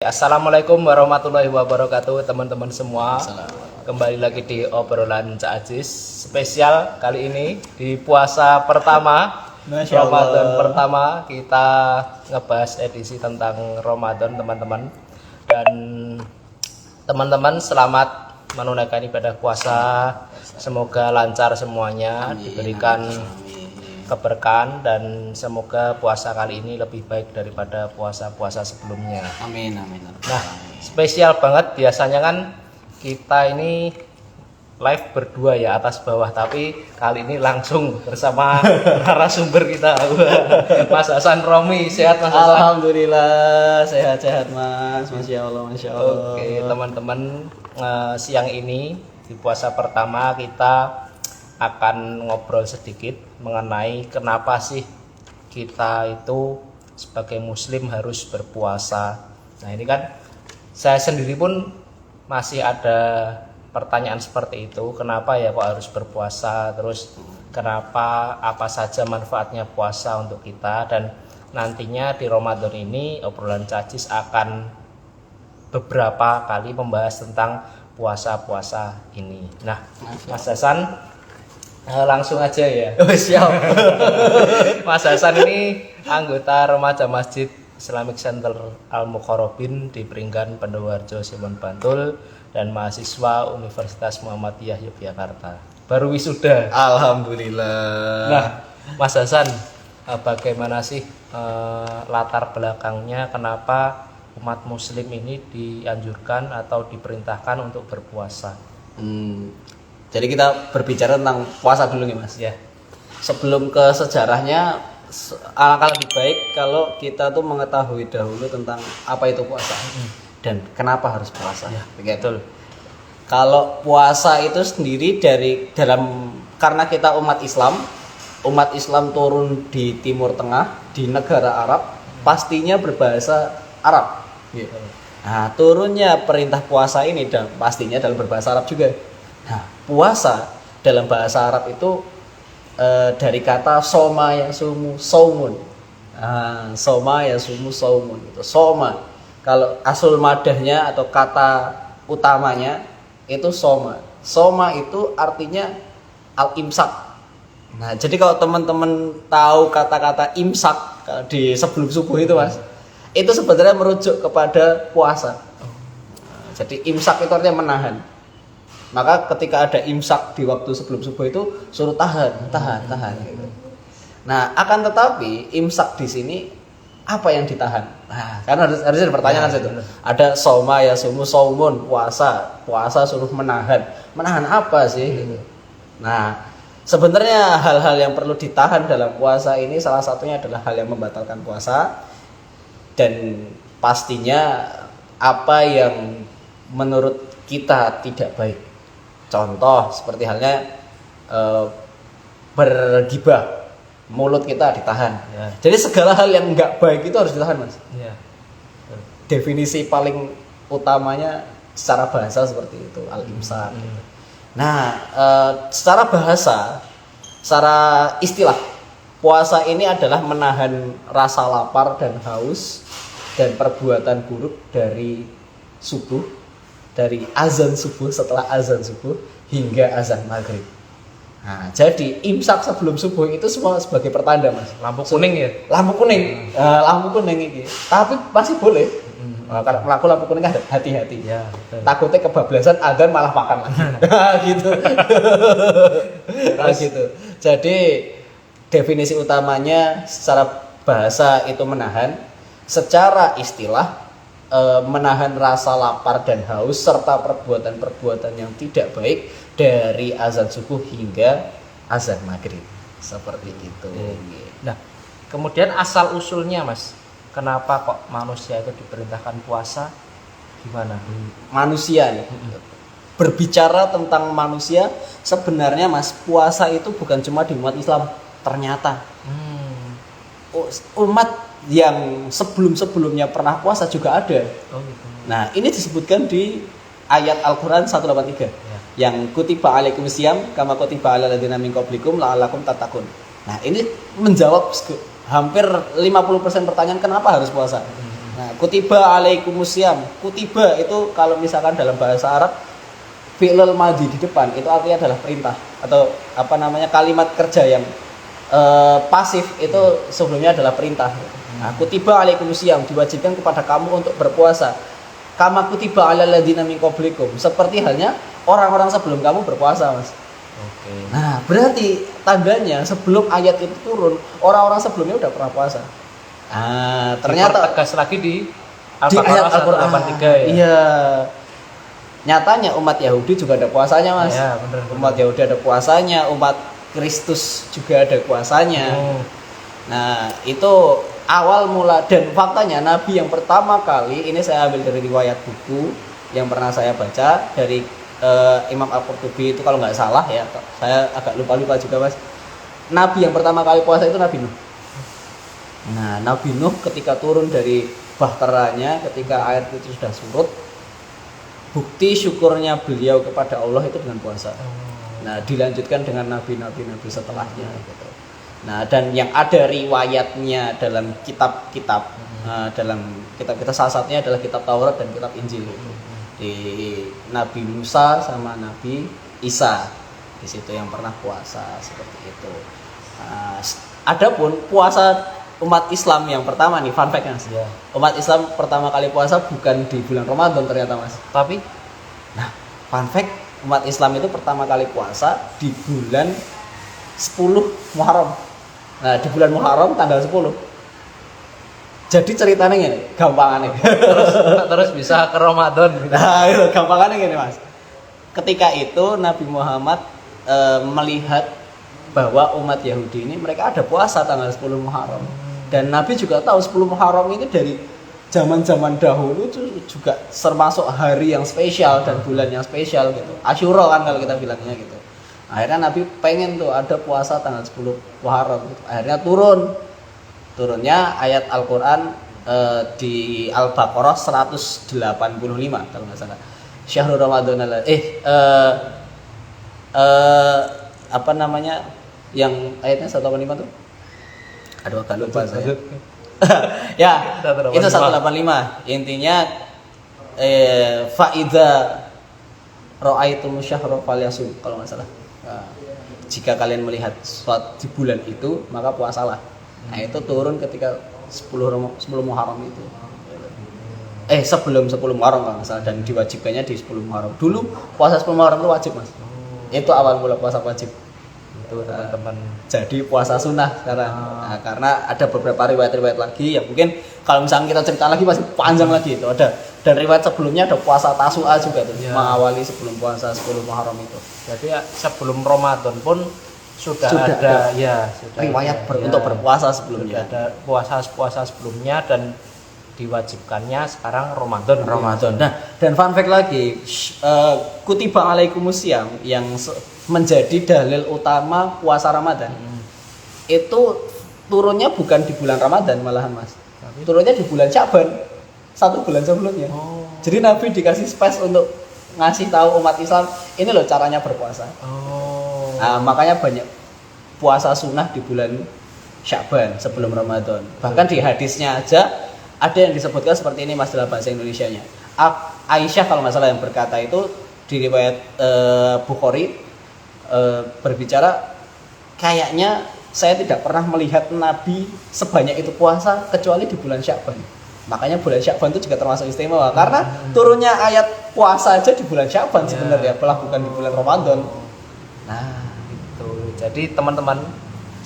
Assalamualaikum warahmatullahi wabarakatuh teman-teman semua. Kembali lagi di obrolan Cak Ajis spesial kali ini di puasa pertama Ramadan pertama. Kita ngebahas edisi tentang Ramadan teman-teman. Dan teman-teman selamat menunaikan ibadah puasa. Semoga lancar semuanya, diberikan keberkahan dan semoga puasa kali ini lebih baik daripada puasa-puasa sebelumnya. Amin. Nah, spesial banget biasanya kan kita ini live berdua ya atas bawah, tapi kali ini langsung bersama narasumber kita. Mas Hasan Romi, sehat Mas Hasan? Alhamdulillah sehat-sehat Mas. Masya Allah. Oke, teman-teman, siang ini di puasa pertama kita akan ngobrol sedikit mengenai kenapa sih kita itu sebagai muslim harus berpuasa. Nah, ini kan saya sendiri pun masih ada pertanyaan seperti itu, kenapa ya kok harus berpuasa, terus kenapa, apa saja manfaatnya puasa untuk kita. Dan nantinya di Ramadan ini obrolan Cacis akan beberapa kali membahas tentang puasa-puasa ini. Nah, Mas Hasan, langsung aja ya. Siap. Mas Hasan ini anggota remaja Masjid Islamic Center Al Mukharrabin di Pringgan Pendowarjo Simon Bantul dan mahasiswa Universitas Muhammadiyah Yogyakarta. Baru wisuda. Alhamdulillah. Nah, Mas Hasan, bagaimana sih latar belakangnya kenapa umat muslim ini dianjurkan atau diperintahkan untuk berpuasa? Jadi kita berbicara tentang puasa dulu nih Mas. Ya. Sebelum ke sejarahnya, alangkah lebih baik kalau kita tuh mengetahui dahulu tentang apa itu puasa dan kenapa harus puasa. Ya, betul. Kalau puasa itu sendiri karena kita umat Islam turun di Timur Tengah, di negara Arab, pastinya berbahasa Arab. Nah, turunnya perintah puasa ini dan pastinya dalam berbahasa Arab juga. Nah, puasa dalam bahasa Arab itu dari kata soma yasumu saumun. Soma yasumu saumun itu soma. Kalau asul madahnya atau kata utamanya itu soma. Soma itu artinya al-imsak. Nah, jadi kalau teman-teman tahu kata-kata imsak di sebelum subuh itu Mas, itu sebenarnya merujuk kepada puasa. Jadi imsak itu artinya menahan. Maka ketika ada imsak di waktu sebelum subuh itu suruh tahan gitu. Nah, akan tetapi imsak di sini apa yang ditahan? Nah, karena harus ada pertanyaan situ. Ada soma ya sumu saumun, puasa suruh menahan. Menahan apa sih? Nah, sebenarnya hal-hal yang perlu ditahan dalam puasa ini salah satunya adalah hal yang membatalkan puasa dan pastinya apa yang menurut kita tidak baik. Contoh seperti halnya bergibah, mulut kita ditahan. Ya. Jadi segala hal yang nggak baik itu harus ditahan Mas. Ya. Definisi paling utamanya secara bahasa seperti itu, al-imsak. Nah, secara bahasa, secara istilah, puasa ini adalah menahan rasa lapar dan haus dan perbuatan buruk dari subuh. Dari azan subuh, setelah azan subuh hingga azan maghrib. Nah, jadi imsak sebelum subuh itu semua sebagai pertanda Mas. Lampu kuning ya? Lampu kuning, lampu kuning ini. Tapi masih boleh. Kalau melaku lampu kuning kan hati-hati. Ya, takutnya kebablasan azan malah makan lagi. Gitu. Gitu. Jadi definisi utamanya secara bahasa itu menahan, secara istilah menahan rasa lapar dan haus serta perbuatan-perbuatan yang tidak baik dari azan subuh hingga azan maghrib seperti itu. Nah, kemudian asal usulnya Mas, kenapa kok manusia itu diperintahkan puasa? Gimana? Manusia nih. Berbicara tentang manusia, sebenarnya Mas, puasa itu bukan cuma di umat Islam. Ternyata umat yang sebelum-sebelumnya pernah puasa juga ada. Gitu. Nah, ini disebutkan di ayat Al-Qur'an 183. Ya. Yang kutiba alaikumusiyam kama kutiba alal ladzina min qablikum la'allakum tattaqun. Nah, ini menjawab hampir 50% pertanyaan kenapa harus puasa. Nah, kutiba alaikumusiyam. Kutiba itu kalau misalkan dalam bahasa Arab fi'lul madhi di depan itu artinya adalah perintah atau apa namanya kalimat kerja yang pasif itu sebelumnya adalah perintah. Nah, kutiba alaikumusiyam diwajibkan kepada kamu untuk berpuasa. Kama kutiba alal ladzina min qablikum. Seperti halnya orang-orang sebelum kamu berpuasa, Mas. Oke. Nah, berarti tandanya sebelum ayat itu turun, orang-orang sebelumnya udah pernah puasa. Ah, ternyata tegas lagi di di ayat Al-Baqarah Al-Qur'an 183 ya. Iya. Nyatanya umat Yahudi juga ada puasanya, Mas. Iya, benar. Umat Yahudi ada puasanya, umat Kristus juga ada puasanya. Oh. Nah, itu awal mula dan faktanya Nabi yang pertama kali ini saya ambil dari riwayat buku yang pernah saya baca dari Imam Al-Qurtubi itu kalau nggak salah ya, saya agak lupa juga, Mas. Nabi yang pertama kali puasa itu Nabi Nuh. Nah, Nabi Nuh ketika turun dari bahteranya, ketika air itu sudah surut, bukti syukurnya beliau kepada Allah itu dengan puasa. Nah, dilanjutkan dengan nabi-nabi setelahnya gitu. Nah, dan yang ada riwayatnya dalam kitab-kitab dalam kitab kita salah satunya adalah kitab Taurat dan kitab Injil itu. Di Nabi Musa sama Nabi Isa. Di situ yang pernah puasa seperti itu. Adapun puasa umat Islam yang pertama nih, fun fact Mas. Ya. Umat Islam pertama kali puasa bukan di bulan Ramadan ternyata, Mas. Tapi Fun fact, umat Islam itu pertama kali puasa di bulan 10 Muharram. Nah, di bulan Muharram tanggal 10. Jadi ceritanya gini, gampangannya. terus bisa ke Ramadan gitu. Nah, itu gampangannya gini, Mas. Ketika itu Nabi Muhammad melihat bahwa umat Yahudi ini mereka ada puasa tanggal 10 Muharram. Dan Nabi juga tahu 10 Muharram ini dari zaman-zaman dahulu itu juga termasuk hari yang spesial dan bulan yang spesial gitu. Asyura kan kalau kita bilangnya gitu. Akhirnya Nabi pengen tuh ada puasa tanggal 10 Muharram gitu. Akhirnya turunnya ayat Al-Qur'an di Al-Baqarah 185 kalau nggak salah. Syahrul Ramadan apa namanya yang ayatnya 185 tuh? Aduh, agak lupa saya. Ya, itu 185. Intinya faida ra'aitum syahra falyasum kalau nggak salah. Nah, jika kalian melihat suatu di bulan itu, maka puasalah. Nah, itu turun ketika 10 Muharram itu. Sebelum 10 Muharram kalau nggak salah dan diwajibkannya di 10 Muharram. Dulu puasa 10 Muharram itu wajib, Mas. Itu awal mula puasa wajib. Itu teman-teman. Jadi puasa sunnah sekarang. Nah, karena ada beberapa riwayat-riwayat lagi yang mungkin kalau misalnya kita cerita lagi masih panjang lagi itu ada. Dan riwayat sebelumnya ada puasa Tasu'a juga tuh, ya. Mengawali sebelum puasa 10 Muharram itu. Jadi sebelum Ramadan pun sudah ada riwayat untuk berpuasa sebelumnya. Sudah ada puasa sebelumnya dan diwajibkannya sekarang Ramadan. Nah, dan fun fact lagi, kutiba alaikumusiyam yang menjadi dalil utama puasa Ramadan. Itu turunnya bukan di bulan Ramadan malahan, Mas. Turunnya di bulan Sya'ban. 1 bulan sebelumnya. Jadi Nabi dikasih space untuk ngasih tahu umat Islam, ini loh caranya berpuasa. Nah, makanya banyak puasa sunnah di bulan Sya'ban sebelum Ramadan. Bahkan di hadisnya aja ada yang disebutkan seperti ini, Mas, dalam bahasa Indonesianya. Aisyah kalau nggak salah yang berkata itu di riwayat Bukhari berbicara, kayaknya saya tidak pernah melihat Nabi sebanyak itu puasa kecuali di bulan Sya'ban. Makanya bulan Sya'ban itu juga termasuk istimewa karena turunnya ayat puasa aja di bulan Sya'ban sebenarnya, bukan di bulan Ramadan. Nah, itu. Jadi teman-teman,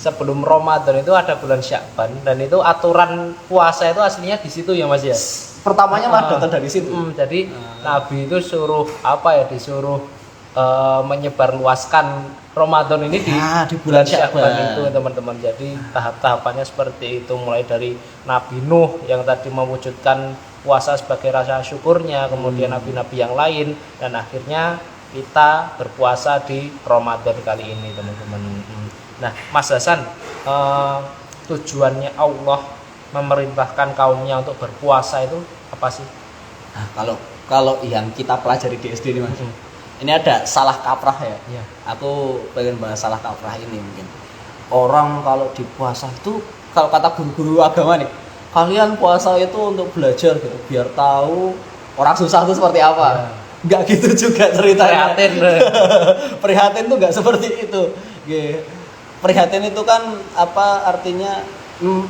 sebelum Ramadan itu ada bulan Sya'ban dan itu aturan puasa itu aslinya di situ ya, Mas ya. Pertamanya malah datang dari situ. Jadi Nabi itu disuruh menyebarluaskan Ramadan ini di bulan Sya'ban itu, teman-teman. Jadi tahap-tahapannya seperti itu, mulai dari Nabi Nuh yang tadi mewujudkan puasa sebagai rasa syukurnya, kemudian nabi-nabi yang lain, dan akhirnya kita berpuasa di Ramadan kali ini, teman-teman. Nah, Mas Hasan, tujuannya Allah memerintahkan kaumnya untuk berpuasa itu apa sih? Nah, kalau yang kita pelajari di SD ini, Mas. Ini ada salah kaprah ya. Aku pengen bahas salah kaprah ini mungkin. Orang kalau di puasa itu, kalau kata guru-guru agama nih, kalian puasa itu untuk belajar gitu, biar tahu orang susah itu seperti apa. Nggak gitu juga ceritanya. Prihatin. Prihatin tuh nggak seperti itu. Prihatin itu kan apa artinya,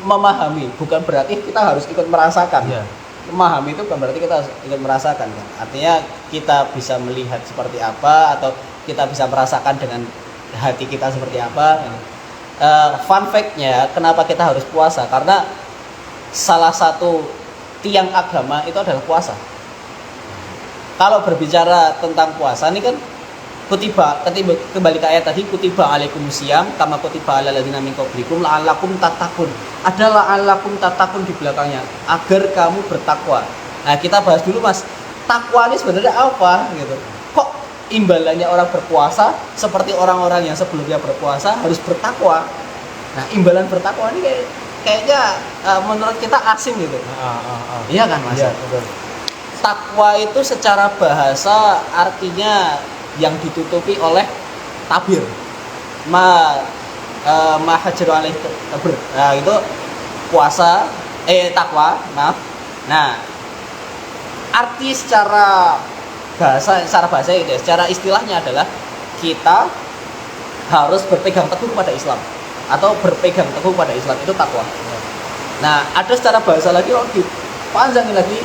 memahami, bukan berarti kita harus ikut merasakan. Memahami itu bukan berarti kita harus ikut merasakan kan. Artinya kita bisa melihat seperti apa atau kita bisa merasakan dengan hati kita seperti apa. Fun fact-nya kenapa kita harus puasa, karena salah satu tiang agama itu adalah puasa. Kalau berbicara tentang puasa ini kan kutiba kembali ke ayat tadi, kutiba alaikumusiyam kama kutiba alal ladzina min qablikum la'allakum tattaqun. Ada la'allakum tattaqun di belakangnya, agar kamu bertakwa. Nah, kita bahas dulu Mas, takwa ini sebenarnya apa gitu. Kok imbalannya orang berpuasa seperti orang-orang yang sebelumnya berpuasa harus bertakwa. Nah, imbalan bertakwa ini kayaknya menurut kita asing gitu. Iya kan Mas? Iya, betul. Takwa itu secara bahasa artinya yang ditutupi oleh tabir. Ma hajaru alaih tabir. Nah, itu puasa takwa, maaf. Nah, arti secara bahasa itu ya, secara istilahnya adalah kita harus berpegang teguh pada Islam atau berpegang teguh pada Islam, itu takwa. Nah, ada secara bahasa lagi, dipanjangin lagi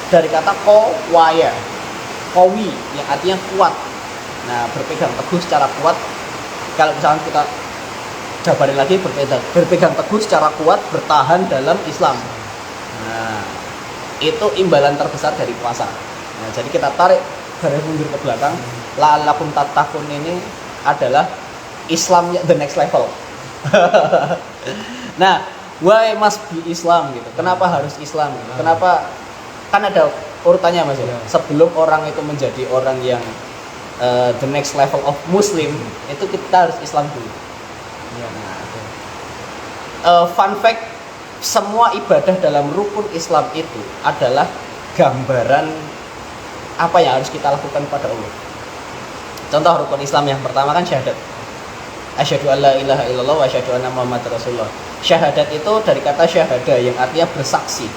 dari kata qawaya, qawi yang artinya kuat. Nah, berpegang teguh secara kuat. Kalau misalnya kita jabarin lagi, berpegang teguh secara kuat, bertahan dalam Islam. Nah, itu imbalan terbesar dari puasa. Nah, jadi kita tarik garis mundur ke belakang, la'allakum tattaqun ini adalah Islamnya the next level. Nah, why must be Islam gitu? Kenapa harus Islam? Gitu? Kenapa? Kan ada urutannya Mas ya. Sebelum orang itu menjadi orang yang the next level of Muslim, itu kita harus Islam dulu. Fun fact, semua ibadah dalam rukun Islam itu adalah gambaran apa yang harus kita lakukan pada Allah. Contoh rukun Islam yang pertama kan syahadat. Asyhadu alla ilaha illallah wa asyhadu anna muhammadar rasulullah. Syahadat itu dari kata syahada yang artinya bersaksi.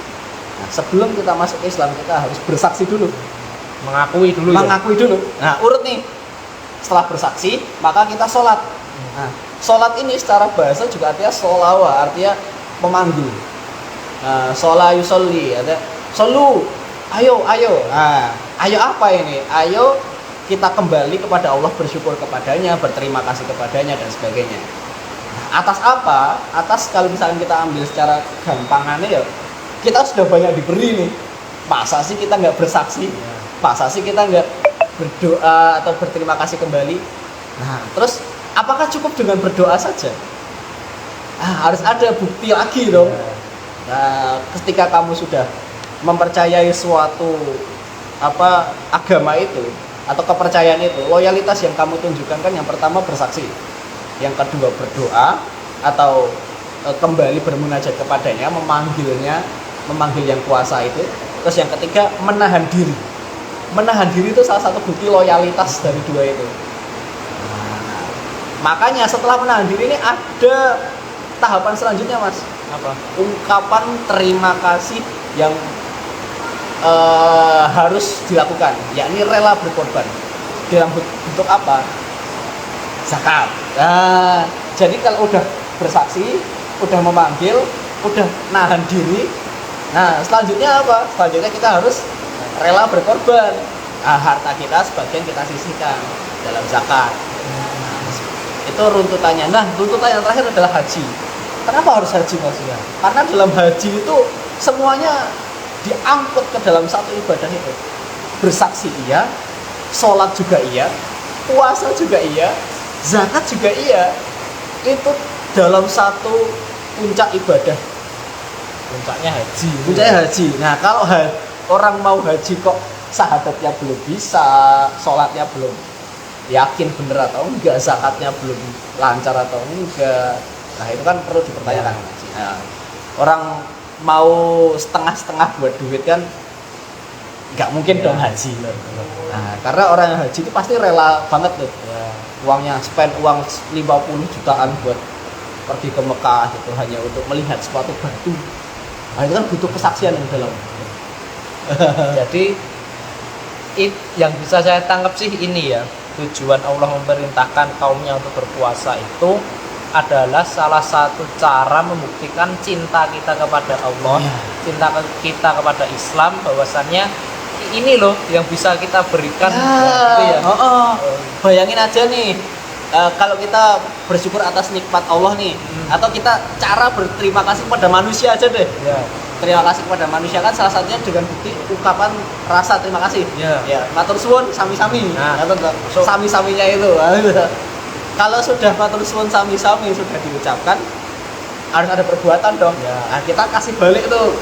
Nah, sebelum kita masuk Islam kita harus bersaksi dulu. Mengakui dulu. Nah, urut nih. Setelah bersaksi, maka kita sholat. Nah, sholat ini secara bahasa juga artinya sholawa, artinya memanggil. Nah, shola yusolli, ada solu, ayo. Nah, ayo apa ini? Ayo kita kembali kepada Allah, bersyukur kepadanya, berterima kasih kepadanya dan sebagainya. Nah, atas apa? Atas kalau misalnya kita ambil secara gampangannya ya, kita sudah banyak diberi nih. Masa sih kita nggak bersaksi? Masa sih kita nggak berdoa atau berterima kasih kembali? Nah, terus apakah cukup dengan berdoa saja? Harus ada bukti lagi dong. Nah, ketika kamu sudah mempercayai suatu agama itu atau kepercayaan itu, loyalitas yang kamu tunjukkan kan yang pertama bersaksi, yang kedua berdoa atau kembali bermunajat kepadanya, memanggil yang kuasa itu, terus yang ketiga menahan diri. Menahan diri itu salah satu bukti loyalitas dari dua itu. Nah, makanya setelah menahan diri ini ada tahapan selanjutnya Mas. Apa? Ungkapan terima kasih yang harus dilakukan, yakni rela berkorban. Dalam bentuk apa? Zakat. Nah, jadi kalau udah bersaksi, udah memanggil, udah nahan diri, nah selanjutnya apa? Selanjutnya kita harus rela berkorban. Nah, harta kita sebagian kita sisihkan dalam zakat. Itu runtutannya. Nah, runtutan yang terakhir adalah haji. Kenapa harus haji Mas? Karena dalam haji itu semuanya diangkut ke dalam satu ibadah itu. Bersaksi iya, sholat juga iya, puasa juga iya, zakat juga iya. Itu dalam satu puncak ibadah. Puncaknya haji. Nah, kalau orang mau haji kok syahadatnya belum bisa, sholatnya belum yakin bener atau enggak, zakatnya belum lancar atau enggak, nah itu kan perlu dipertanyakan. Nah, orang mau setengah-setengah buat duit kan nggak mungkin dong haji. Nah, karena orang yang haji itu pasti rela banget tuh. Uangnya spend uang 50 jutaan buat pergi ke Mekah itu hanya untuk melihat suatu batu. Nah, itu kan butuh kesaksian yang dalam. Jadi yang bisa saya tangkap sih ini ya, tujuan Allah memerintahkan kaumnya untuk berpuasa itu adalah salah satu cara membuktikan cinta kita kepada Allah, cinta kita kepada Islam, bahwasannya ini loh yang bisa kita berikan. Gitu ya. Bayangin aja nih, kalau kita bersyukur atas nikmat Allah nih, atau kita cara berterima kasih kepada manusia aja deh. Ya. Terima kasih kepada manusia kan salah satunya dengan bukti ungkapan rasa terima kasih. Ya, matur suwun sami-sami. Nah, sami-saminya itu. Kalau sudah matur suwun sami-sami sudah diucapkan, harus ada perbuatan dong. Ya. Nah, kita kasih balik tuh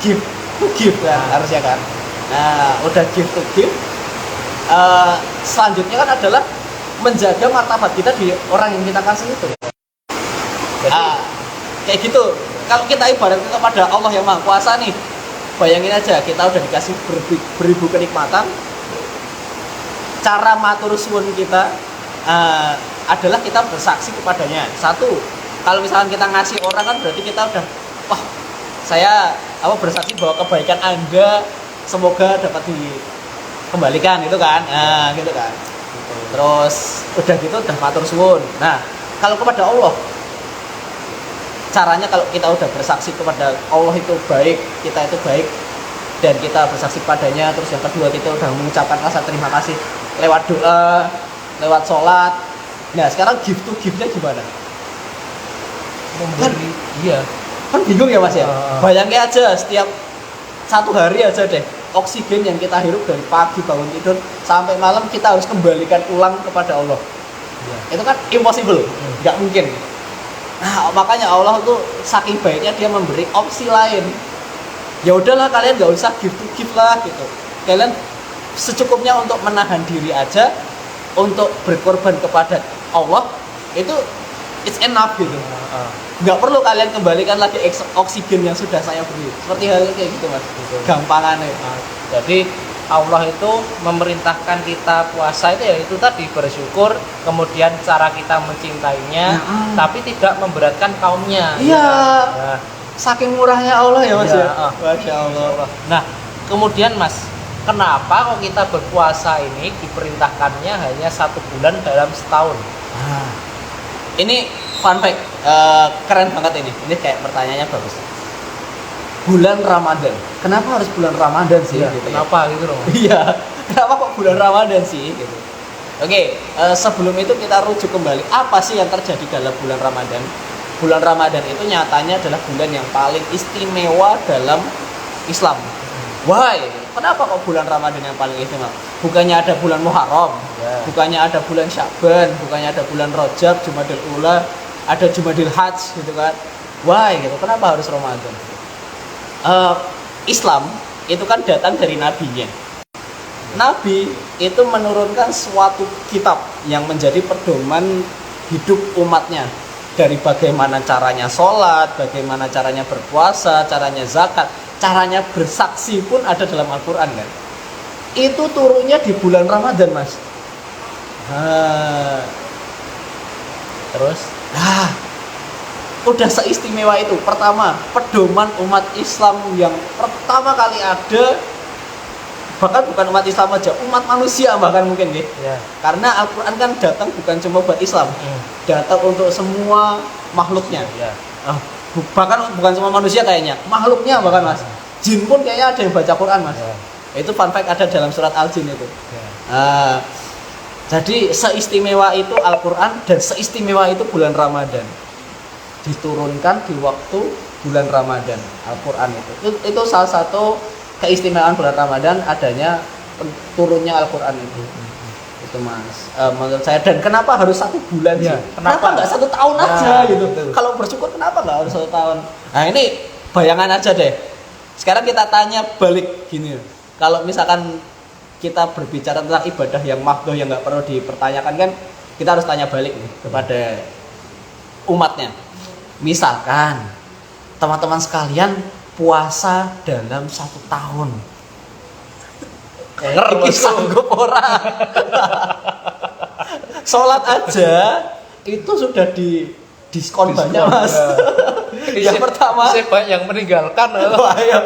give to give kan, harusnya kan. Nah, udah give to give. Selanjutnya kan adalah menjaga martabat kita di orang yang kita kasih itu. Jadi kayak gitu. Kalau kita ibaratkan kepada Allah yang Maha Kuasa nih, bayangin aja kita udah dikasih beribu kenikmatan. Cara matur suwun kita adalah kita bersaksi kepadanya. Satu, kalau misalkan kita ngasih orang kan berarti kita udah, wah, saya bersaksi bahwa kebaikan Anda semoga dapat dikembalikan itu kan. Nah, gitu kan. Terus udah gitu udah matur suwun. Nah, kalau kepada Allah, caranya kalau kita udah bersaksi kepada Allah itu baik, kita itu baik, dan kita bersaksi padanya. Terus yang kedua kita udah mengucapkan rasa terima kasih lewat doa, lewat sholat. Nah sekarang give to give-nya gimana? Memberi, iya. Kan bingung ya Mas ya. Bayangin aja setiap satu hari aja deh, oksigen yang kita hirup dari pagi bangun tidur sampai malam kita harus kembalikan ulang kepada Allah. Itu kan impossible, nggak mungkin. Nah, makanya Allah tuh saking baiknya dia memberi opsi lain. Ya udahlah kalian nggak usah give to give lah gitu. Kalian secukupnya untuk menahan diri aja, untuk berkorban kepada Allah itu it's enough gitu. Nggak perlu kalian kembalikan lagi oksigen yang sudah saya beri. Seperti hal kayak gitu Mas. Gampangannya. Jadi Allah itu memerintahkan kita puasa itu ya itu tadi bersyukur, kemudian cara kita mencintainya, tapi tidak memberatkan kaumnya. Iya. Ya. Saking murahnya Allah ya Mas ya. Masya Allah. Nah, kemudian Mas, kenapa kok kita berpuasa ini diperintahkannya hanya 1 bulan dalam setahun? Ini fun fact, keren banget ini. Ini kayak pertanyaannya bagus. Bulan Ramadan. Kenapa harus bulan Ramadan sih? Ya, gitu kenapa gitu loh? Iya. Kenapa kok bulan Ramadan sih? Gitu. Oke, sebelum itu kita rujuk kembali. Apa sih yang terjadi dalam bulan Ramadan? Bulan Ramadan itu nyatanya adalah bulan yang paling istimewa dalam Islam. Why? Kenapa kok bulan Ramadan yang paling istimewa? Bukannya ada bulan Muharram, bukannya ada bulan Sya'ban, bukannya ada bulan Rajab, Jumadil Ula, ada Jumadil Hajj gitu kan? Why? Gitu. Kenapa harus Ramadan? Islam itu kan datang dari nabinya. Nabi itu menurunkan suatu kitab yang menjadi pedoman hidup umatnya, dari bagaimana caranya sholat, bagaimana caranya berpuasa, caranya zakat, caranya bersaksi pun ada dalam Al-Quran kan. Itu turunnya di bulan Ramadan Mas. Terus udah seistimewa itu. Pertama, pedoman umat Islam yang pertama kali ada, bahkan bukan umat Islam aja, umat manusia bahkan mungkin deh. Karena Al-Quran kan datang bukan cuma buat Islam, datang untuk semua makhluknya. Bahkan bukan cuma manusia kayaknya, makhluknya bahkan Mas. Jin pun kayaknya ada yang baca Quran Mas. Itu fun fact ada dalam surat Al-Jin itu. Jadi seistimewa itu Al-Quran dan seistimewa itu bulan Ramadan. Diturunkan di waktu bulan Ramadan Al-Quran itu salah satu keistimewaan bulan Ramadan, adanya turunnya Al-Quran itu Mas. Menurut saya, dan kenapa harus 1 bulan sih? Kenapa nggak 1 tahun aja gitu? Kalau bersyukur kenapa nggak harus 1 tahun? Nah ini bayangan aja deh. Sekarang kita tanya balik gini, kalau misalkan kita berbicara tentang ibadah yang mahdoh yang nggak perlu dipertanyakan kan, kita harus tanya balik nih kepada umatnya. Misalkan teman-teman sekalian puasa dalam 1 tahun, iki sanggup orang. Sholat aja itu sudah diskon banyak mas. Yang pertama saya banyak yang meninggalkan. wah, iya.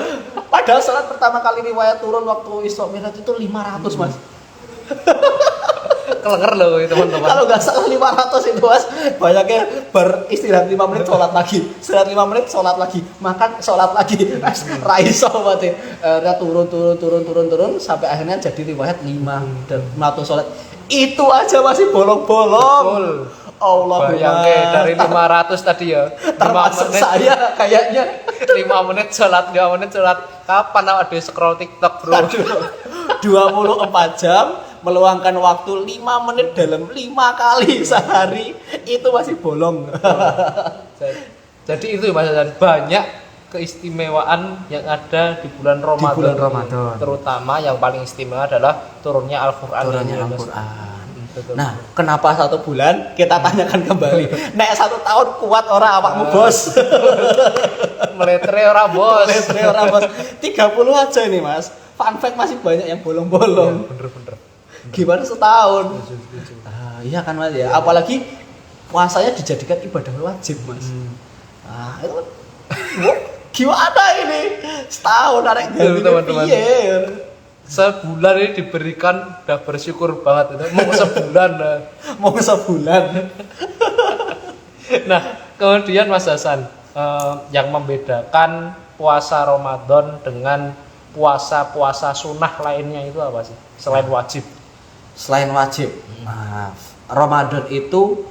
Padahal salat pertama kali riwayat turun waktu Isra Mi'raj itu 500 mas. Kelenger loh teman-teman. Kalau nggak salah 500 itu mas, banyaknya beristirahat 5 menit sholat lagi, istirahat 5 menit sholat lagi, makan sholat lagi, mas raiso berarti turun sampai akhirnya jadi riwayat 5 dan 500 sholat itu aja masih bolong-bolong. Betul. Allahumma. Bayangin dari 500 tadi ya. 5 Termasuk menit, saya kayaknya 5 menit sholat, 5 menit sholat. Kapan ada scroll TikTok, bro? aduh, 24 jam meluangkan waktu 5 menit dalam 5 kali sehari itu masih bolong. Jadi itu Mas Hasan, banyak keistimewaan yang ada di bulan Ramadan. Di bulan Ramadan. Terutama yang paling istimewa adalah turunnya Al-Qur'an. Turunnya ini, Mas. Al-Qur'an. Betul. Nah, kenapa 1 bulan? Kita tanyakan kembali. Nek 1 tahun kuat ora awakmu, Bos? Meletre ora bos. Meletre ora, Bos. 30 aja ini, Mas. Fun fact masih banyak yang bolong-bolong. Bener-bener. Gimana setahun? Iya kan Mas ya. Apalagi puasanya dijadikan ibadah wajib, Mas. Ah, itu gimana ini? Setahun arek Betul, teman-teman. piye? Sebulan ini diberikan udah bersyukur banget itu. Mau sebulan. Mau sebulan. Nah, kemudian Mas Hasan, yang membedakan puasa Ramadan dengan puasa-puasa sunnah lainnya itu apa sih? Selain wajib. Selain wajib, Ramadan itu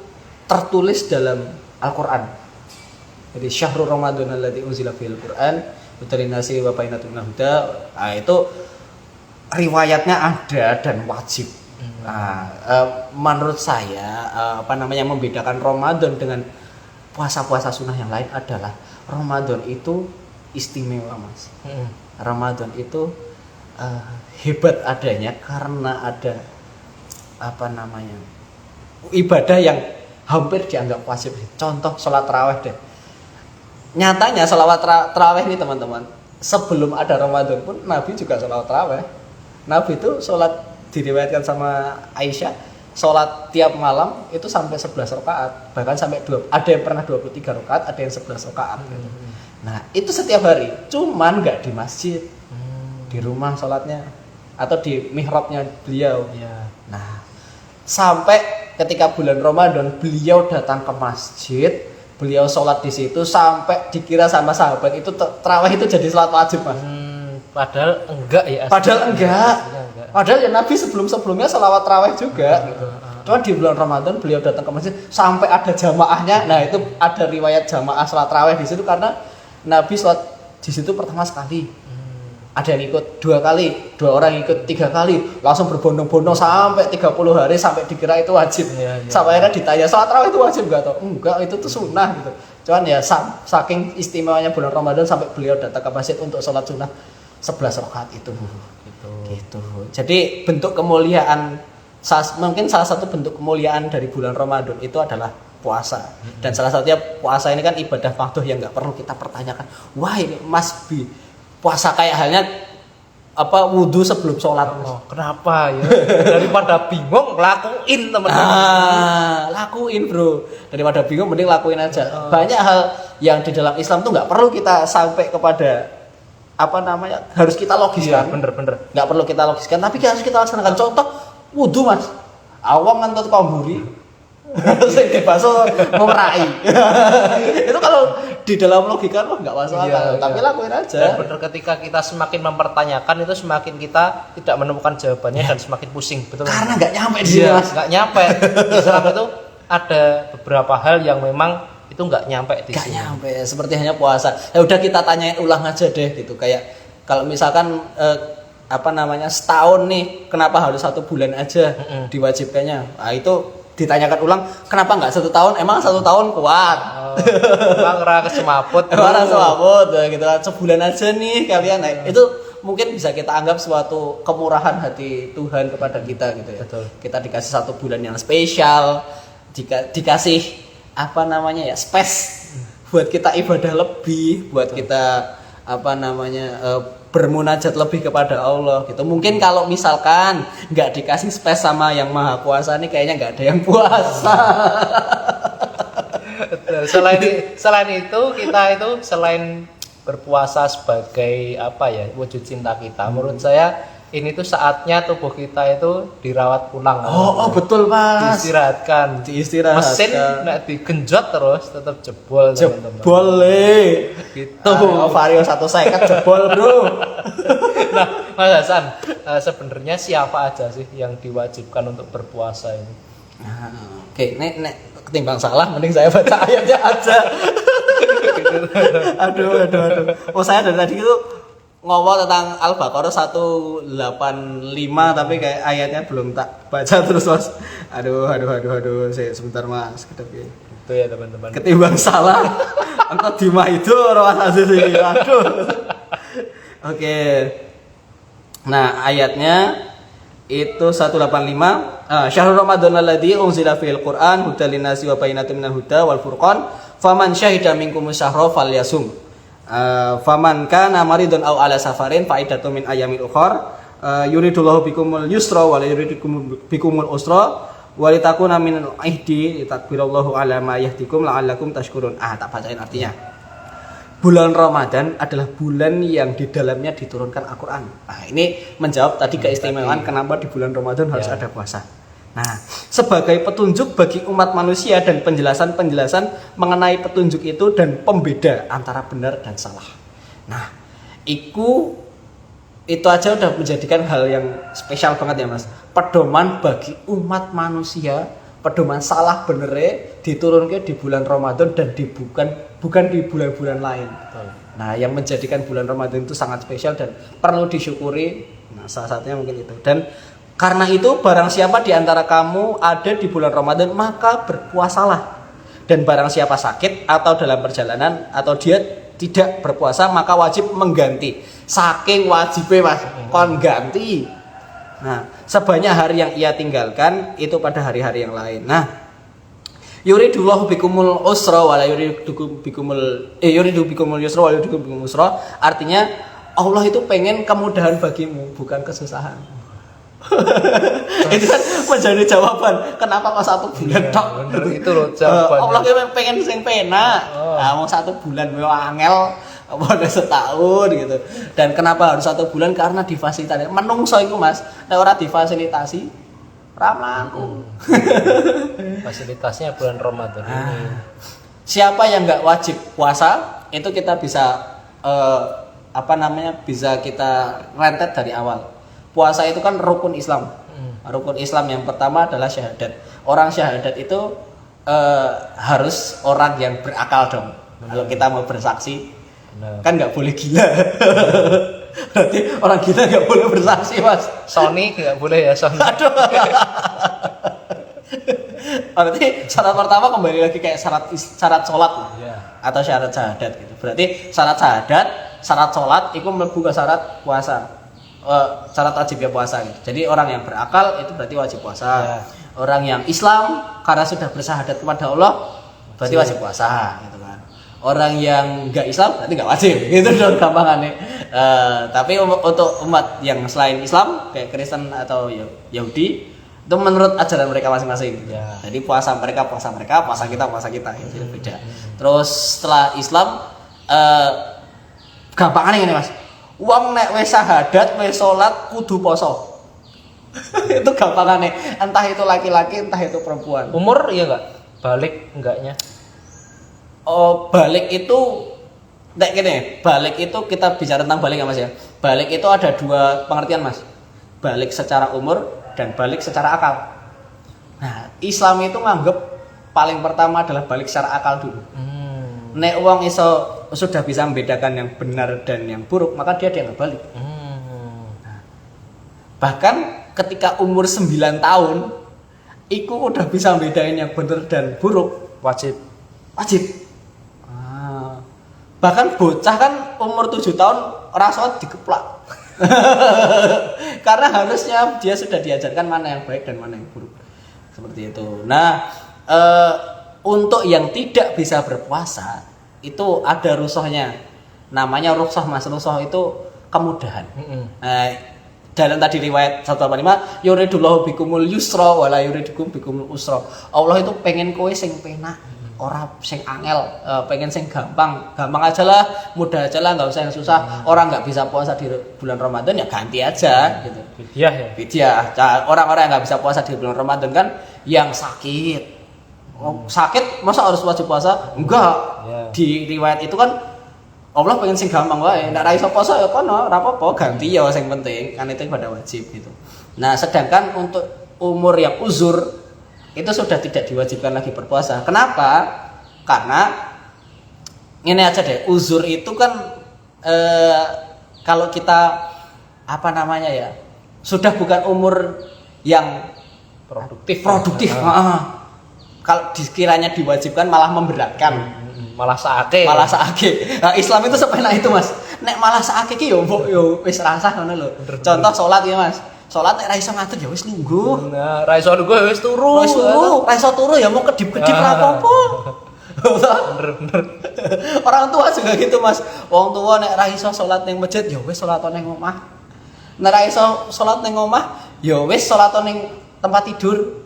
tertulis dalam Al-Quran. Jadi syahrul Ramadan alladzi unzila fihil Qur'an hudan linnasi wa bayyinatin minal huda. Nah, itu riwayatnya ada dan wajib. Nah, menurut saya membedakan Ramadan dengan puasa-puasa sunnah yang lain adalah Ramadan itu istimewa, Mas. Ramadan itu hebat adanya karena ada ibadah yang hampir dianggap wajib. Contoh sholat tarawih deh. Nyatanya sholawat tarawih ini teman-teman, sebelum ada Ramadan pun Nabi juga sholat tarawih. Nabi itu sholat, diriwayatkan sama Aisyah, sholat tiap malam itu sampai 11 rakaat, bahkan sampai ada yang pernah 23 rakaat, ada yang 11 rakaat gitu. Nah itu setiap hari, cuman nggak di masjid, di rumah sholatnya atau di mihrabnya beliau. Nah sampai ketika bulan Ramadan beliau datang ke masjid, beliau sholat di situ sampai dikira sama sahabat itu tarawih itu jadi sholat wajib, Mas. Padahal enggak ya. Padahal enggak. Padahal ya Nabi sebelumnya sholawat tarawih juga gitu. Cuma di bulan Ramadan beliau datang ke masjid sampai ada jamaahnya. Nah itu ada riwayat jamaah sholat tarawih di situ karena Nabi sholat di situ pertama sekali. Ada yang ikut 2 kali, 2 orang ikut 3 kali, langsung berbondong-bondong sampai 30 hari sampai dikira itu wajib. Sampai akhirnya ditanya sholat tarawih itu wajib enggak? Enggak, itu tuh sunnah gitu. Cuman ya saking istimewanya bulan Ramadan sampai beliau datang ke masjid untuk sholat sunnah 11 rakaat itu. Gitu. Jadi bentuk kemuliaan, mungkin salah satu bentuk kemuliaan dari bulan Ramadan itu adalah puasa. Dan salah satunya puasa ini kan ibadah fardhu yang nggak perlu kita pertanyakan. Wah ini Mas Bi, puasa kayak halnya wudhu sebelum sholat. Kenapa ya? Daripada bingung, lakuin teman-teman. Lakuin bro. Daripada bingung mending lakuin aja. Banyak hal yang di dalam Islam tuh nggak perlu kita sampai kepada harus kita logiskan. Bener. Nggak perlu kita logiskan, tapi harus kita laksanakan. Contoh wudhu, Mas. Awang ngantut komburi sing dibaso memerai. Itu kalau di dalam logika nggak masuk akal, tapi lakuin aja. Dan bener, ketika kita semakin mempertanyakan itu semakin kita tidak menemukan jawabannya dan semakin pusing, betul? Karena nggak nyampe di sini, Mas. Nggak nyampe. Islam itu ada beberapa hal yang memang itu nggak nyampe di sini. Nggak nyampe, seperti hanya puasa. Ya udah kita tanyain ulang aja deh gitu. Kayak kalau misalkan setahun nih, kenapa harus 1 bulan aja diwajibkannya? Nah itu ditanyakan ulang, kenapa nggak 1 tahun? Emang 1 tahun kuat? Emang rasa semaput. Emang semaput, gitu kan. Sebulan aja nih kalian. Nah, itu mungkin bisa kita anggap suatu kemurahan hati Tuhan kepada kita gitu ya. Betul. Kita dikasih 1 bulan yang spesial, dikasih space buat kita ibadah lebih, buat kita bermunajat lebih kepada Allah gitu. Mungkin kalau misalkan nggak dikasih space sama yang Maha Kuasa nih, kayaknya nggak ada yang puasa. Selain itu kita itu selain berpuasa sebagai apa ya wujud cinta kita, menurut saya ini tuh saatnya tubuh kita itu dirawat ulang. Oh betul Mas. Diistirahatkan. Mesin nek digenjot terus tetap jebol teman-teman. Jebol gitu. Vario 150 jebol bro. Nah Mas Hasan, sebenarnya siapa aja sih yang diwajibkan untuk berpuasa ini? Nah, oke, nek ketimbang salah mending saya baca ayatnya aja. aduh. Oh saya dari tadi itu ngomong tentang Al-Baqarah 185 tapi kayak ayatnya belum tak baca terus Mas. Aduh. Sebentar Mas, kedap ya. Itu ya teman-teman. Ketimbang salah, engkau dima itu orang asal sini. Aduh. Oke. Nah, ayatnya itu 185. Syahrul Ramadan alladzi unzila fihil Qur'an hudal linnasi wa bayyinatin minal huda wal furqan faman syahida minkum syahra falyasum. Faman kana maridun aw ala safarin fa iddatun min ayamin ukhra yuridullahu bikumul yusra wa la yuridu bikumul usra wa litakuna minal ihdi takbirallahu ala ma yahdikum la'allakum tashkurun. Tak bacain artinya. Bulan Ramadan adalah bulan yang di dalamnya diturunkan Al-Qur'an. Ini menjawab tadi keistimewaan kenapa di bulan Ramadan harus ada puasa. Nah, sebagai petunjuk bagi umat manusia dan penjelasan-penjelasan mengenai petunjuk itu dan pembeda antara benar dan salah. Nah, itu aja udah menjadikan hal yang spesial banget ya Mas. Pedoman bagi umat manusia, pedoman salah benernya diturunkan di bulan Ramadan dan bukan di bulan-bulan lain. Nah, yang menjadikan bulan Ramadan itu sangat spesial dan perlu disyukuri. Nah, salah satunya mungkin itu. Dan karena itu barang siapa di antara kamu ada di bulan Ramadan maka berpuasalah. Dan barang siapa sakit atau dalam perjalanan atau dia tidak berpuasa maka wajib mengganti. Saking wajibnya Mas, kon ganti. Nah, sebanyak hari yang ia tinggalkan itu pada hari-hari yang lain. Nah, yuridullahu bikumul usra wa la yuridu bikumul yusra wa la yuridu bikumul usra. Artinya Allah itu pengen kemudahan bagimu, bukan kesusahan. Itu kan menjadi jawaban kenapa kok 1 bulan tok. Itu loh jawabannya. Allah pengen sing penak. Nah, mau 1 bulan mau angel apa setahun gitu. Dan kenapa harus 1 bulan? Karena difasilitasi. Menungso iku Mas, nek ora difasilitasi ra mlaku. Fasilitasnya bulan Ramadan ini. Siapa yang enggak wajib puasa, itu kita bisa bisa kita rentet dari awal. Puasa itu kan rukun Islam. Rukun Islam yang pertama adalah syahadat. Orang syahadat itu harus orang yang berakal dong. Kalau kita mau bersaksi, kan nggak boleh gila. Berarti orang gila nggak boleh bersaksi Mas. Sony nggak boleh ya Sony. Aduh. Berarti syarat pertama kembali lagi kayak syarat sholat atau syarat syahadat gitu. Berarti syarat syahadat, syarat sholat itu mlebu ke syarat puasa. Syarat wajibnya puasa gitu. Jadi orang yang berakal itu berarti wajib puasa. Orang yang Islam karena sudah bersyahadat kepada Allah berarti wajib puasa gitu kan. Orang yang enggak Islam berarti enggak wajib. Gitu dong gampangannya. Tapi untuk umat yang selain Islam kayak Kristen atau Yahudi itu menurut ajaran mereka masing-masing. Jadi puasa mereka, puasa kita itu beda. Terus setelah Islam gampangannya ini Mas. Wong nek wis syahadat, wis salat kudu poso. Itu gampangannya. Entah itu laki-laki, entah itu perempuan. Umur ya enggak? Balik enggaknya? Oh, balik itu nek gini, balik itu kita bicara tentang balik ya Mas ya. Balik itu ada 2 pengertian Mas. Balik secara umur dan balik secara akal. Nah, Islam itu nganggep paling pertama adalah balik secara akal dulu. Nek wong iso sudah bisa membedakan yang benar dan yang buruk, maka dia dianggap balik. Nah, bahkan ketika umur 9 tahun, iku udah bisa membedain yang benar dan buruk, wajib. Bahkan bocah kan umur 7 tahun rasa dikeplak. Karena harusnya dia sudah diajarkan mana yang baik dan mana yang buruk. Seperti itu. Nah, untuk yang tidak bisa berpuasa itu ada rukhsahnya. Namanya rukhsah Mas. Rukhsah itu kemudahan. Dalam tadi riwayat 185, yuridullahu bikumul yusra wa la yuridukum bikumul usra. Allah itu pengen kowe sing penak. ora sing angel, pengen sing gampang aja lah, mudah aja lah, nggak usah yang susah. Orang nggak bisa puasa di bulan Ramadan ya ganti aja gitu. Fidyah ya. Fidyah. Orang-orang yang nggak bisa puasa di bulan Ramadan kan yang sakit. Sakit masa harus wajib puasa? Enggak. Ya. Di riwayat itu kan Allah pengen sing gampang wae. Nek ra iso puasa ya kono, ora apa-apa, ganti ya sing penting. Kan itu ibadah wajib gitu. Nah, sedangkan untuk umur yang uzur itu sudah tidak diwajibkan lagi berpuasa. Kenapa? Karena ini aja deh, uzur itu kan kalau kita apa namanya ya, sudah bukan umur yang produktif. Kalau dikiranya diwajibkan malah memberatkan. Malah saake. Nah, Islam itu sepenak itu, Mas. Nek malah saake ki yo mbok yo wis rasah ngono lho. Contoh salat ya, Mas. Salat nek ra iso ngatur ya wis lungguh. Nah, ra iso lungguh wis turu. Ra iso turu ya mau kedip-kedip ra apa-apa. Bener. Orang tua juga gitu, Mas. Wong tua nek ra iso salat ning masjid ya wis salat ning omah. Nek ra iso salat ning omah ya wis salat ning tempat tidur.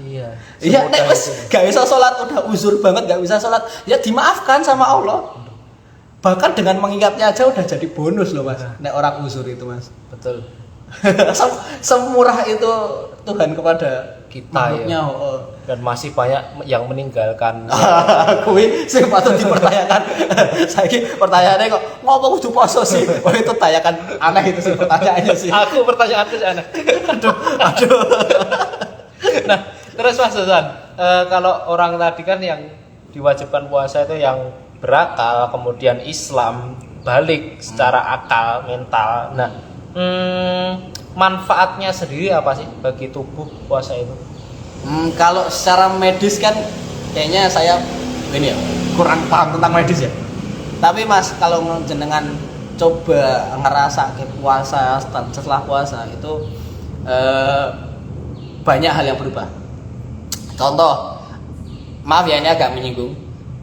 Iya. Iya, nek wis gak bisa salat udah uzur banget gak bisa salat, ya dimaafkan sama Allah. Bahkan dengan mengingatnya aja udah jadi bonus loh, Mas. Nek orang uzur itu, Mas. Betul. Semurah itu Tuhan kepada Kita ya. Dan masih banyak yang meninggalkan. Kuwi sing patut dipertanyakan. Saiki pertanyaannya kok ngopo kudu poso sih? Wah, itu tanyakan aneh itu sih pertanyaannya sih. Aku pertanyaanku sih aneh. Aduh. Nah, terus Mas Hasan, kalau orang tadi kan yang diwajibkan puasa itu yang berakal, kemudian Islam balik secara akal, mental. Nah, manfaatnya sendiri apa sih bagi tubuh puasa itu? Kalau secara medis kan kayaknya saya ini ya kurang paham tentang medis ya. Tapi Mas, kalau jenengan coba ngerasa ke puasa setelah puasa itu banyak hal yang berubah. Contoh, maaf ya ini agak menyinggung.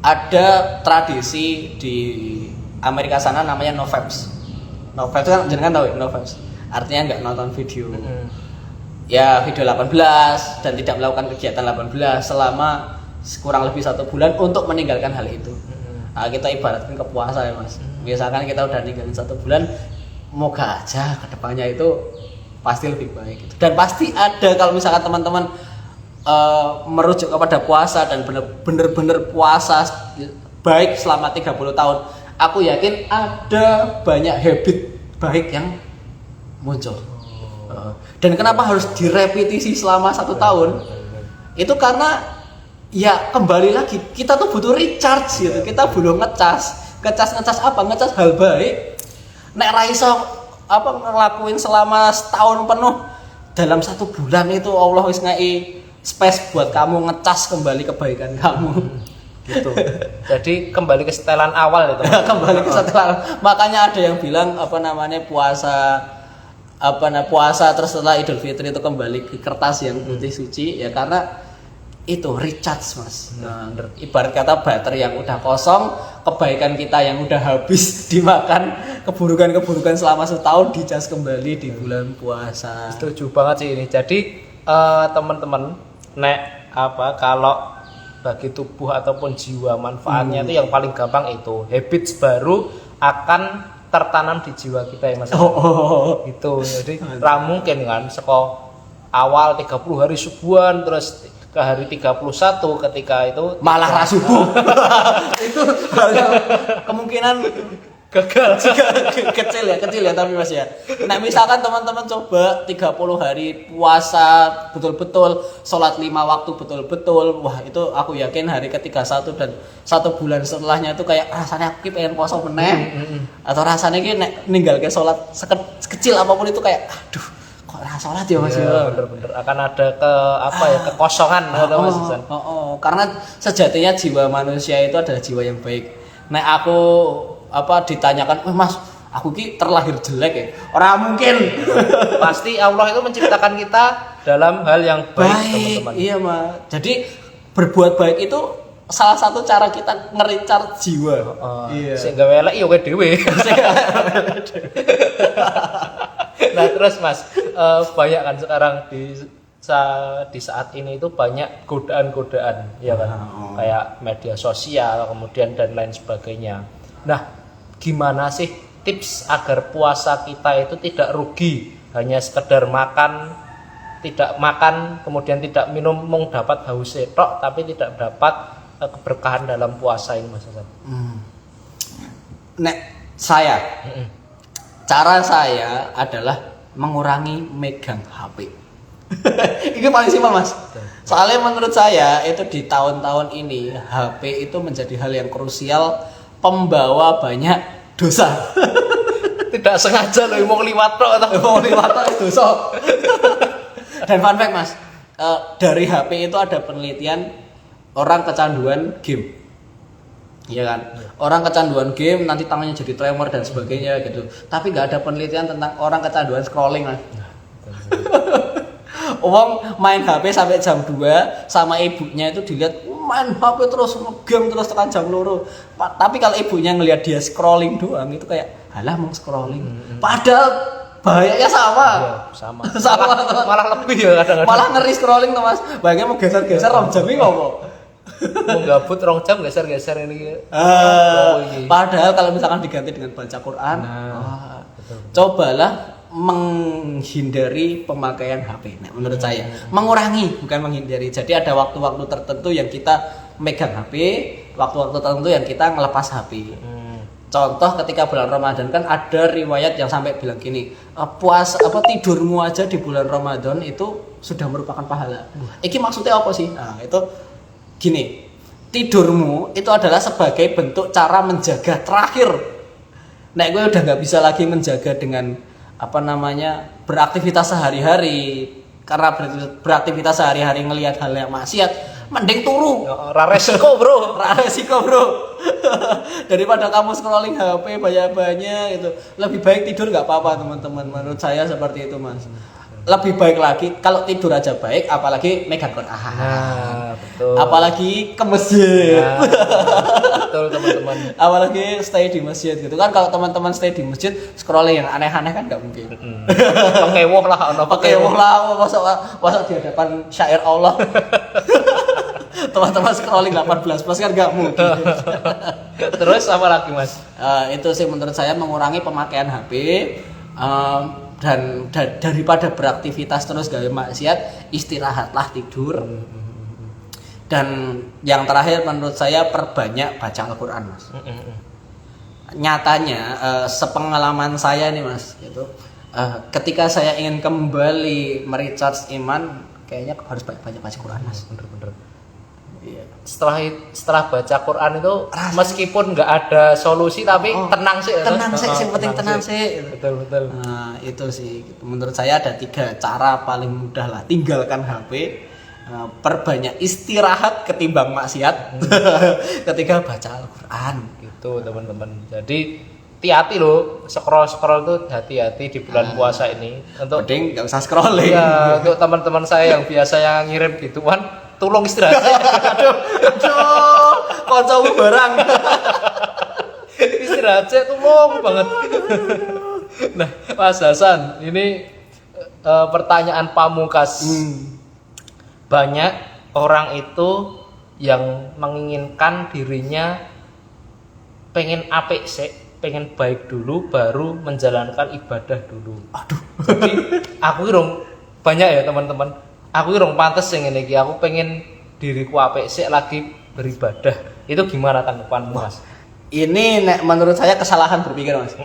Ada tradisi di Amerika sana namanya no vapes. No vapes kan jenengan tahu ya, no vapes. Artinya nggak nonton video. Ya video 18 dan tidak melakukan kegiatan 18 selama kurang lebih 1 bulan untuk meninggalkan hal itu. Nah, kita ibaratkan ke puasa ya, Mas. Misalkan kita udah ninggalin 1 bulan, moga aja kedepannya itu pasti lebih baik gitu. Dan pasti ada kalau misalkan teman-teman merujuk kepada puasa dan bener-bener puasa baik selama 30 tahun, aku yakin ada banyak habit baik yang muncul. Dan kenapa harus direpetisi selama 1 tahun? Itu karena ya kembali lagi kita tuh butuh recharge gitu. Kita butuh ngecas apa? Ngecas hal baik. Nek ra iso apa ngelakuin selama setahun penuh, dalam 1 bulan itu Allah wis ngai space buat kamu ngecas kembali kebaikan kamu. Gitu. Jadi kembali ke setelan awal itu. Kembali ke setelan. Makanya ada yang bilang apa namanya puasa terus setelah Idul Fitri itu kembali ke kertas yang putih suci ya karena itu recharge, Mas. Nah, ibarat kata baterai yang udah kosong, kebaikan kita yang udah habis dimakan, keburukan selama setahun dicas kembali di bulan puasa. Setuju banget sih ini. Jadi teman-teman, kalau bagi tubuh ataupun jiwa manfaatnya itu yang paling gampang itu habits baru akan tertanam di jiwa kita ya, Mas. Gitu. Jadi ra mungkin kan saka awal 30 hari subuhan terus ke hari 31 ketika itu malah ra subuh. Itu kemungkinan gagal. kecil ya tapi Mas ya. Nah, misalkan teman-teman coba 30 hari puasa betul-betul, sholat 5 waktu betul-betul, wah itu aku yakin hari ke-31 dan 1 bulan setelahnya itu kayak rasanya aku pengen puasa meneh. Atau rasanya ki nek ninggalke sholat sekecil apapun itu kayak aduh kok ra sholat ya Mas ya. Bener-bener akan ada kekosongan atau Mas Hasan. Karena sejatinya jiwa manusia itu adalah jiwa yang baik. Nek aku ditanyakan, Mas, aku ki terlahir jelek ya? Orang mungkin. Pasti Allah itu menciptakan kita dalam hal yang baik, teman-teman. Iya, Mas. Jadi berbuat baik itu salah satu cara kita ngericar jiwa. Iya. Sing gawe elek ya kowe dhewe. Nah, terus Mas, banyak kan sekarang di di saat ini itu banyak godaan-godaan, ya kan, kayak media sosial, kemudian dan lain sebagainya. Nah, gimana sih tips agar puasa kita itu tidak rugi, hanya sekedar makan, tidak makan, kemudian tidak minum, mung dapat haus tok, tapi tidak dapat keberkahan dalam puasa ini, Mas Hasan? Nek saya, cara saya adalah mengurangi megang HP. Ini paling simpel, Mas. Soalnya menurut saya itu di tahun-tahun ini HP itu menjadi hal yang krusial, pembawa banyak dosa. Tidak sengaja loh mau liwat tok atau Mau liwat itu dosa. Dan fun fact, Mas, dari HP itu ada penelitian orang kecanduan game. Iya kan? Orang kecanduan game nanti tangannya jadi tremor dan sebagainya gitu. Tapi nggak ada penelitian tentang orang kecanduan scrolling, Mas. Uang main HP sampai jam 2 sama ibunya itu dilihat main HP terus game terus tekan jam 2. Tapi kalau ibunya ngelihat dia scrolling doang itu kayak halah mau scrolling. Padahal bahayanya sama. Ya, sama. Sama malah lebih ya kadang-kadang. Malah ngeri scrolling tuh, Mas. Bahkan mau geser-geser rom jam ini ngomong. Mau gabut rong jam geser-geser ini. Padahal kalau misalkan diganti dengan baca Quran, cobalah menghindari pemakaian HP. Nah, menurut saya mengurangi, bukan menghindari. Jadi ada waktu-waktu tertentu yang kita megang HP, waktu-waktu tertentu yang kita ngelepas HP. Contoh ketika bulan Ramadan kan ada riwayat yang sampai bilang gini, tidurmu aja di bulan Ramadan itu sudah merupakan pahala. Iki maksudnya apa sih? Nah, itu gini, tidurmu itu adalah sebagai bentuk cara menjaga terakhir. Nek gue udah nggak bisa lagi menjaga dengan beraktivitas sehari-hari, karena beraktivitas sehari-hari ngelihat hal yang maksiat, mending turu. Resiko bro. Daripada kamu scrolling HP banyak-banyak itu, lebih baik tidur nggak apa-apa teman-teman. Menurut saya seperti itu, Mas. Lebih baik lagi kalau tidur aja baik, apalagi megang Quran. Betul. Apalagi ke masjid. Betul teman-teman. Apalagi stay di masjid gitu kan. Kalau teman-teman stay di masjid scrolling yang aneh-aneh kan nggak mungkin. Pengewoh lah, masa di hadapan syair Allah. Teman-teman scrolling 18 plus kan nggak mungkin. Terus apa lagi, Mas? Itu sih menurut saya mengurangi pemakaian HP. Dan daripada beraktivitas terus gaya maksiat, istirahatlah, tidur. Dan yang terakhir menurut saya perbanyak baca Al-Quran, Mas. Nyatanya sepengalaman saya nih, Mas, itu ketika saya ingin kembali merecharge iman, kayaknya harus banyak baca Quran, Mas. Bener-bener. Iya. Setelah baca Quran itu meskipun nggak ada solusi tapi tenang sih. Tenang sih, yang penting tenang sih. Betul. Nah, itu sih. Menurut saya ada 3 cara paling mudah lah. Tinggalkan HP, perbanyak istirahat ketimbang maksiat, ketika baca Al-Quran. Gitu teman-teman. Jadi hati-hati loh, scroll tuh hati-hati di bulan puasa ini. Untuk mending nggak usah scrolling. Ya, untuk teman-teman saya yang biasa yang ngirim gituan, tolong istirahat. aduh, kancamu barang. Istirahat saya tolong banget. Nah, Mas Hasan, ini pertanyaan pamungkas. Banyak orang itu yang menginginkan dirinya pengen apik sih, pengen baik dulu baru menjalankan ibadah dulu. Aduh. Jadi aku banyak ya teman-teman. Aku pantes yang ini, aku pengen diriku apik sih lagi beribadah. Itu gimana tanggapanmu, Mas? Ini menurut saya kesalahan berpikir, Mas.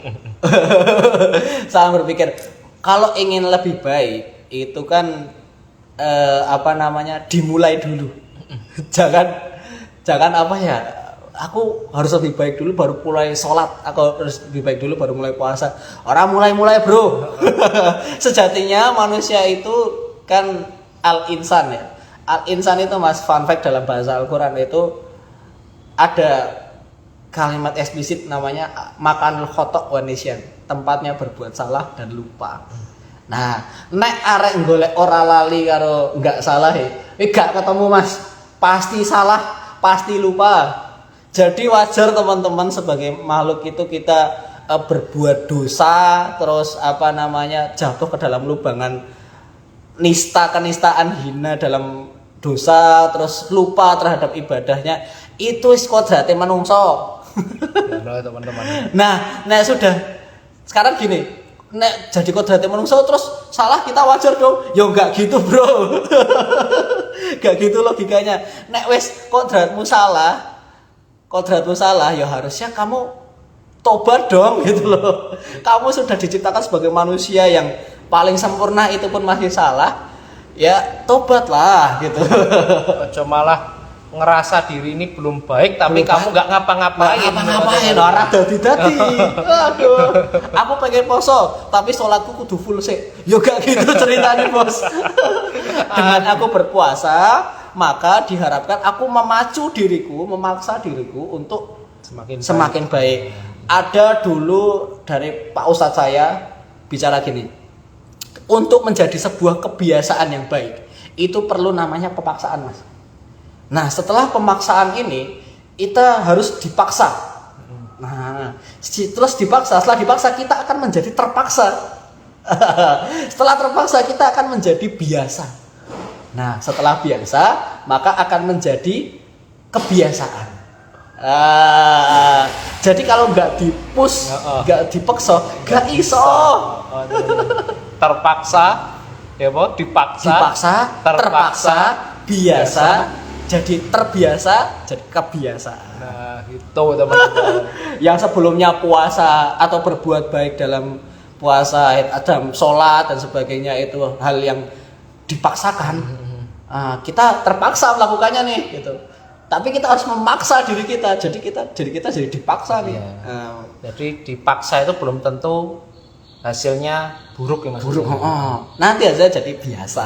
Salah berpikir. Kalau ingin lebih baik itu kan dimulai dulu. jangan aku harus lebih baik dulu baru mulai sholat, aku harus lebih baik dulu baru mulai puasa. Orang mulai bro. Sejatinya manusia itu kan al-insan ya. Al-insan itu, Mas, fun fact dalam bahasa Al-Quran itu ada kalimat eksplisit namanya makanul khotok wa nisyan, tempatnya berbuat salah dan lupa. Nah, nek arek golek ora lali karo enggak salah gak ketemu, Mas. Pasti salah, pasti lupa. Jadi wajar teman-teman sebagai makhluk itu kita berbuat dosa terus jatuh ke dalam lubangan kenistaan hina dalam dosa, terus lupa terhadap ibadahnya, itu wis kodrate manungsa. Nah, teman-teman. Nah, sudah sekarang gini, nek jadi kodrate manungsa terus salah kita wajar dong. Ya enggak gitu, Bro. Enggak gitu logikanya. Nek wis kodratmu salah, ya harusnya kamu tobat dong gitu loh. Kamu sudah diciptakan sebagai manusia yang paling sempurna, itu pun masih salah. Ya tobatlah gitu. Ojo malah ngerasa diri ini belum baik tapi kamu nggak ngapa-ngapain. Ora dadi. Aduh, aku pengen poso tapi sholatku kudu full sih. Yo gak gitu ceritanya, Bos. Dengan aku berpuasa, maka diharapkan aku memaksa diriku untuk semakin baik. Ada dulu dari Pak Ustadz saya bicara gini. Untuk menjadi sebuah kebiasaan yang baik, itu perlu namanya pemaksaan, Mas. Nah, setelah pemaksaan ini, kita harus dipaksa. Nah, setelah dipaksa kita akan menjadi terpaksa. Setelah terpaksa kita akan menjadi biasa. Nah, setelah biasa, maka akan menjadi kebiasaan. Jadi kalau nggak dipus, nggak dipaksa, nggak iso. Terpaksa, ya boh, dipaksa, terpaksa, biasa, jadi terbiasa, jadi kebiasaan. Nah, itu teman-teman. Yang sebelumnya puasa atau berbuat baik dalam puasa, ada sholat dan sebagainya, itu hal yang dipaksakan. Kita terpaksa melakukannya nih, gitu. Tapi kita harus memaksa diri kita, jadi kita jadi dipaksa nih. Jadi dipaksa itu belum tentu hasilnya buruk ya, Mas. Buruk, nanti aja jadi biasa.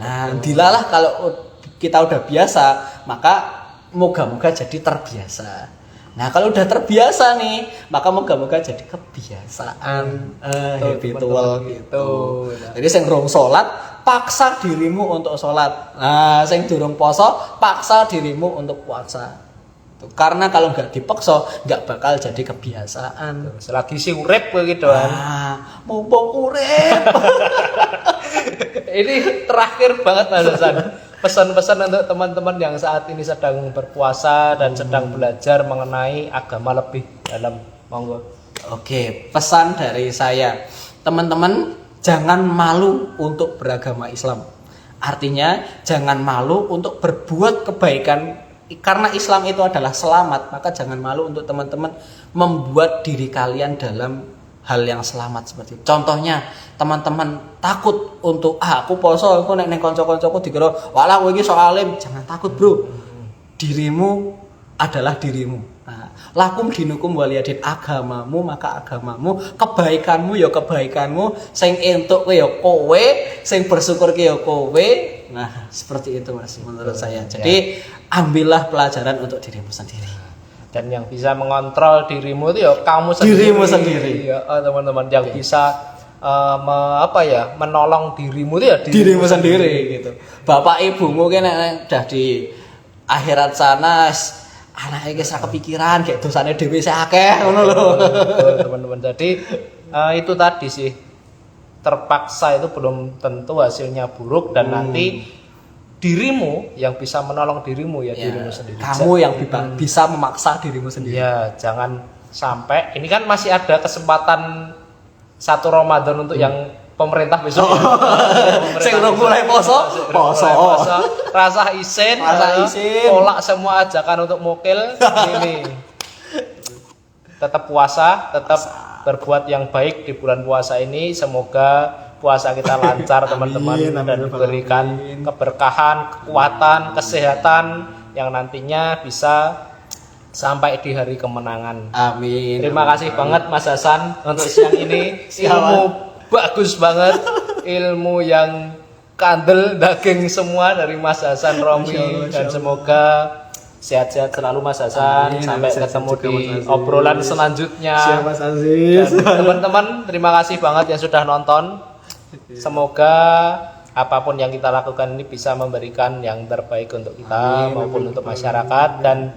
Nah, dilalah kalau kita udah biasa, maka moga-moga jadi terbiasa. Nah, kalau udah terbiasa nih, maka moga-moga jadi kebiasaan. Habitual gitu. Jadi sing durung salat, paksa dirimu untuk salat. Nah, sing durung poso, paksa dirimu untuk puasa. Karena kalau nggak dipaksa, nggak bakal jadi kebiasaan. Selagi si urip begitu kan. Mumpung urip. Ini terakhir banget, Mas Hasan. Pesan-pesan untuk teman-teman yang saat ini sedang berpuasa dan sedang belajar mengenai agama lebih dalam. Monggo. Oke, pesan dari saya. Teman-teman, jangan malu untuk beragama Islam. Artinya, jangan malu untuk berbuat kebaikan. Karena Islam itu adalah selamat, maka jangan malu untuk teman-teman membuat diri kalian dalam hal yang selamat seperti itu. Contohnya, teman-teman takut untuk aku poso, aku nek neng kanca-kancaku dikira, "Walah kowe iki sok alim." Jangan takut, Bro. Dirimu adalah dirimu. Nah, lakum dinukum waliyadin, agamamu maka agamamu, kebaikanmu ya kebaikanmu, sing entuk kowe ya kowe, sing bersyukur ke ya kowe. Nah, seperti itu, Mas, menurut saya. Jadi, ambillah pelajaran untuk dirimu sendiri. Dan yang bisa mengontrol dirimu itu ya kamu sendiri. Dirimu sendiri. Ya, teman-teman yang bisa menolong dirimu itu ya dirimu sendiri gitu. Bapak ibumu kan udah di akhirat sana, anaknya wis kepikiran kayak dosane dhewe sik akeh ngono lho. Teman-teman. Jadi itu tadi sih, terpaksa itu belum tentu hasilnya buruk dan nanti dirimu yang bisa menolong dirimu ya dirimu sendiri. Kamu yang bisa memaksa dirimu sendiri. Ya, jangan sampai ini kan masih ada kesempatan 1 Ramadan untuk yang pemerintah besok. Sing mulai poso. Rasa isin. Tolak semua ajakan untuk mukil ini. Tetap puasa, tetap berbuat yang baik di bulan puasa ini. Semoga puasa kita lancar, teman-teman, dan diberikan keberkahan, kekuatan, kesehatan yang nantinya bisa sampai di hari kemenangan. Amin. Terima kasih banget Mas Hasan untuk siang ini. Ilmu bagus banget, ilmu yang kandel daging semua dari Mas Hasan Romi, dan semoga sehat-sehat selalu Mas Hasan. Sampai ketemu di obrolan selanjutnya. Siap, Mas Aziz. Teman-teman, terima kasih banget yang sudah nonton. Semoga apapun yang kita lakukan ini bisa memberikan yang terbaik untuk kita maupun untuk masyarakat, dan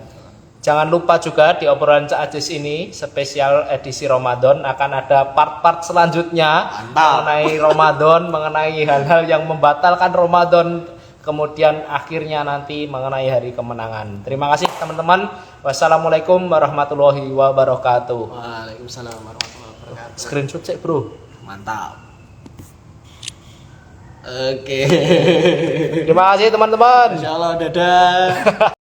Jangan lupa juga di obrolan Cak Ajis ini spesial edisi Ramadan akan ada part-part selanjutnya. Mantap. Mengenai Ramadan, mengenai hal-hal yang membatalkan Ramadan, kemudian akhirnya nanti mengenai hari kemenangan. Terima kasih teman-teman. Wassalamualaikum warahmatullahi wabarakatuh. Waalaikumsalam warahmatullahi wabarakatuh. Screenshot cek bro. Mantap. Oke. Terima kasih teman-teman. Insyaallah dadah.